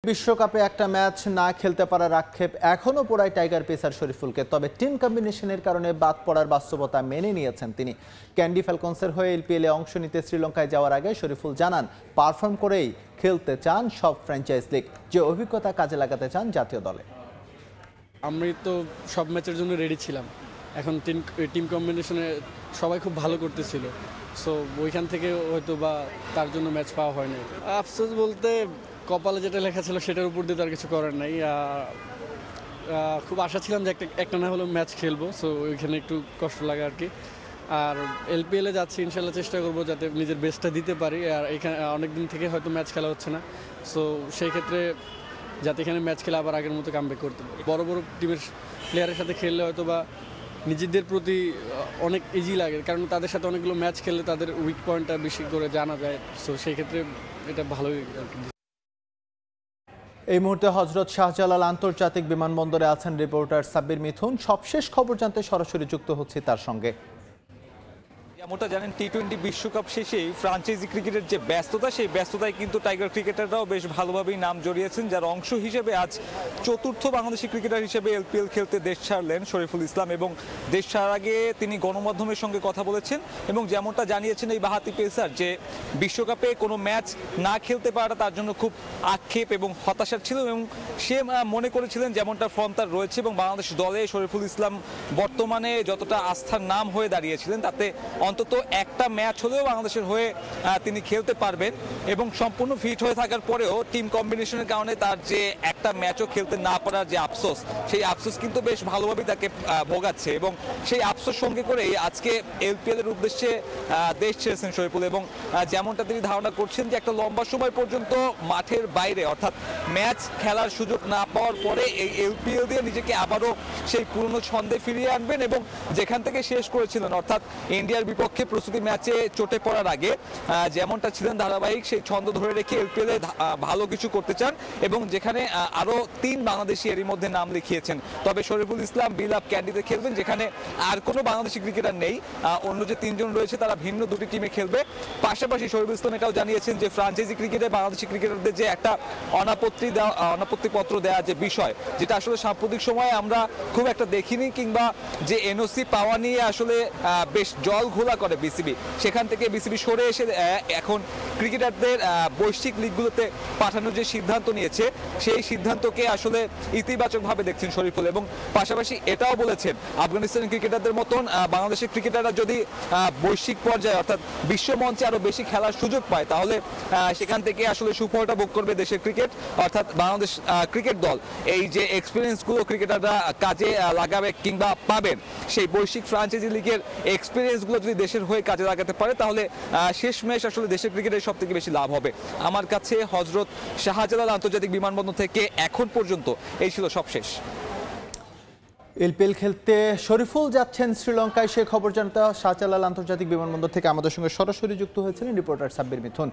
বিশ্বকাপে একটা ম্যাচ না খেলতে পারার আক্ষেপ এখনও পোড়ায় টাইগার পেসার শরীফুলকে। তবে টিম কম্বিনেশনের কারণে বাদ পড়ার বাস্তবতা মেনে নিয়েছেন তিনি। ক্যান্ডি ফ্যালকনসের হয়ে এলপিএলে অংশ নিতে শ্রীলঙ্কায় যাওয়ার আগে শরীফুল জানান, পারফর্ম করেই খেলতে চান সব ফ্র্যাঞ্চাইজ লিগ, যে অভিজ্ঞতা কাজে লাগাতে চান জাতীয় দলে। আমি তো সব ম্যাচের জন্য রেডি ছিলাম। এখন টিম কম্বিনেশনে সবাই খুব ভালো করতেছিল, সো ওইখান থেকে হয়তো বা তার জন্য ম্যাচ পাওয়া হয়নি। আফসোস বলতে কপালে যেটা লেখা ছিল সেটার উপর দিয়ে তার কিছু করার নাই। খুব আশা ছিলাম যে একটা না হলেও ম্যাচ খেলবো, সো ওইখানে একটু কষ্ট লাগে আর কি। আর এলপিএলে যাচ্ছি, ইনশাল্লাহ চেষ্টা করবো যাতে নিজের বেস্টটা দিতে পারি। আর এখানে অনেক দিন থেকে হয়তো ম্যাচ খেলা হচ্ছে না, সো সেই ক্ষেত্রে যাতে এখানে ম্যাচ খেলে আবার আগের মতো কামব্যাক করতে পারি। বড় বড় টিমের প্লেয়ারের সাথে খেললে হয়তো বা নিজেদের প্রতি অনেক ইজি লাগে, কারণ তাদের সাথে অনেকগুলো ম্যাচ খেললে তাদের উইক পয়েন্টটা বেশি করে জানা যায়, সো সেই ক্ষেত্রে এটা ভালোই আর কি। এই মুহূর্তে হজরত শাহজালাল আন্তর্জাতিক বিমানবন্দরে আছেন রিপোর্টার সাব্বির মিথুন। সবশেষ খবর জানতে সরাসরি যুক্ত হচ্ছে তার সঙ্গে। যেমনটা জানেন, টি-20 বিশ্বকাপ শেষেই ফ্রাঞ্চাইজি ক্রিকেটের যে ব্যস্ততা, সেই ব্যস্ততায় কিন্তু টাইগার ক্রিকেটাররাও বেশ ভালোভাবেই নাম জড়িয়েছেন, যার অংশ হিসেবে আজ চতুর্থ বাংলাদেশি ক্রিকেটার হিসেবে এলপিএল খেলতে দেশ ছাড়লেন শরীফুল ইসলাম। এবং দেশ ছাড়ার আগে তিনি গণমাধ্যমের সঙ্গে কথা বলেছেন এবং যেমনটা জানিয়েছেন এই বাঁহাতি পেসার, যে বিশ্বকাপে কোনো ম্যাচ না খেলতে পারাটা তার জন্য খুব আক্ষেপ এবং হতাশার ছিল, এবং সে মনে করেছিলেন যেমনটা ফর্ম তার রয়েছে এবং বাংলাদেশ দলে শরীফুল ইসলাম বর্তমানে যতটা আস্থার নাম হয়ে দাঁড়িয়েছিলেন, তাতে অন্তত একটা ম্যাচ হলেও বাংলাদেশের হয়ে তিনি খেলতে পারবেন। এবং সম্পূর্ণ ফিট হয়ে থাকার পরেও টিম কম্বিনেশনের কারণে তার যে একটা ম্যাচও খেলতে না পারার যে আফসোস, সেই আফসোস কিন্তু বেশ ভালোভাবেই তাকে ভোগাচ্ছে। এবং সেই আফসোস সঙ্গে করেই আজকে এলপিএল এর উদ্দেশ্যে দেশ ছেড়েছেন শরীফুল। এবং যেমনটা তিনি ধারণা করছেন যে একটা লম্বা সময় পর্যন্ত মাঠের বাইরে, অর্থাৎ ম্যাচ খেলার সুযোগ না পাওয়ার পরে এই এলপিএল দিয়ে নিজেকে আবারও সেই পুরনো ছন্দে ফিরিয়ে আনবেন এবং যেখান থেকে শেষ করেছিলেন, অর্থাৎ ইন্ডিয়ার বিপক্ষে প্রস্তুতি ম্যাচে চোটে পড়ার আগে যেমনটা ছিলেন ধারাবাহিক, সেই ছন্দ ধরে রেখে এলপিএল এ ভালো কিছু করতে চান। এবং যেখানে আরো 3 বাংলাদেশি এরই মধ্যে নাম লিখিয়েছেন। তবে শরীফুল ইসলাম বিলাপ ক্যান্ডিতে খেলবেন, যেখানে আর কোনো বাংলাদেশি ক্রিকেটার নেই। অন্য যে 3 জন রয়েছে তারা ভিন্ন 2টি টিমে খেলবে। পাশাপাশি শরীফুল ইসলাম এটাও জানিয়েছেন যে ফ্রাঞ্চাইজি ক্রিকেটে বাংলাদেশি ক্রিকেটারদের যে একটা অনাপত্তিপত্র দেওয়া যে বিষয়, যেটা আসলে সাম্প্রতিক সময়ে আমরা খুব একটা দেখিনি, কিংবা যে এনওসি পাওয়া নিয়ে আসলে বেশ জল ঘোলা করে বিসিবি, সেখান থেকে বিসিবি সরে এসে এখন ক্রিকেটারদের বৈশ্বিক লিগগুলোতে পাঠানোর যে সিদ্ধান্ত নিয়েছে, সেই সিদ্ধান্তকে আসলে ইতিবাচকভাবে দেখছেন শরীফুল। এবং পাশাপাশি এটাও বলেছেন, আফগানিস্তানের ক্রিকেটারদের মতন বাংলাদেশের ক্রিকেটাররা যদি বৈশ্বিক পর্যায়ে অর্থাৎ বিশ্ব মঞ্চে আরো বেশি খেলার সুযোগ পায়, তাহলে সেখান থেকে আসলে সুফলটা ভোগ করবে দেশের ক্রিকেট, অর্থাৎ বাংলাদেশ ক্রিকেট দল। এই যে এক্সপিরিয়েন্সগুলো ক্রিকেটাররা কাজে লাগাবে কিংবা পাবেন, সেই বৈশ্বিক ফ্রাঞ্চাইজি লিগের এক্সপিরিয়েন্সগুলো যদি দেশের হয়ে কাজে লাগাতে পারে, তাহলে শেষমেশ আসলে দেশের ক্রিকেটের সব থেকে বেশি লাভ হবে। আমার কাছে হজরত শাহজালাল আন্তর্জাতিক বিমানবন্দর থেকে এখন পর্যন্ত এই ছিল সবশেষ। এলপিএল খেলতে শরীফুল যাচ্ছেন শ্রীলঙ্কায়, সে খবর জানাতে শাহজালাল আন্তর্জাতিক বিমানবন্দর থেকে আমাদের সঙ্গে সরাসরি যুক্ত হয়েছিলেন রিপোর্টার সাব্বির মিথুন।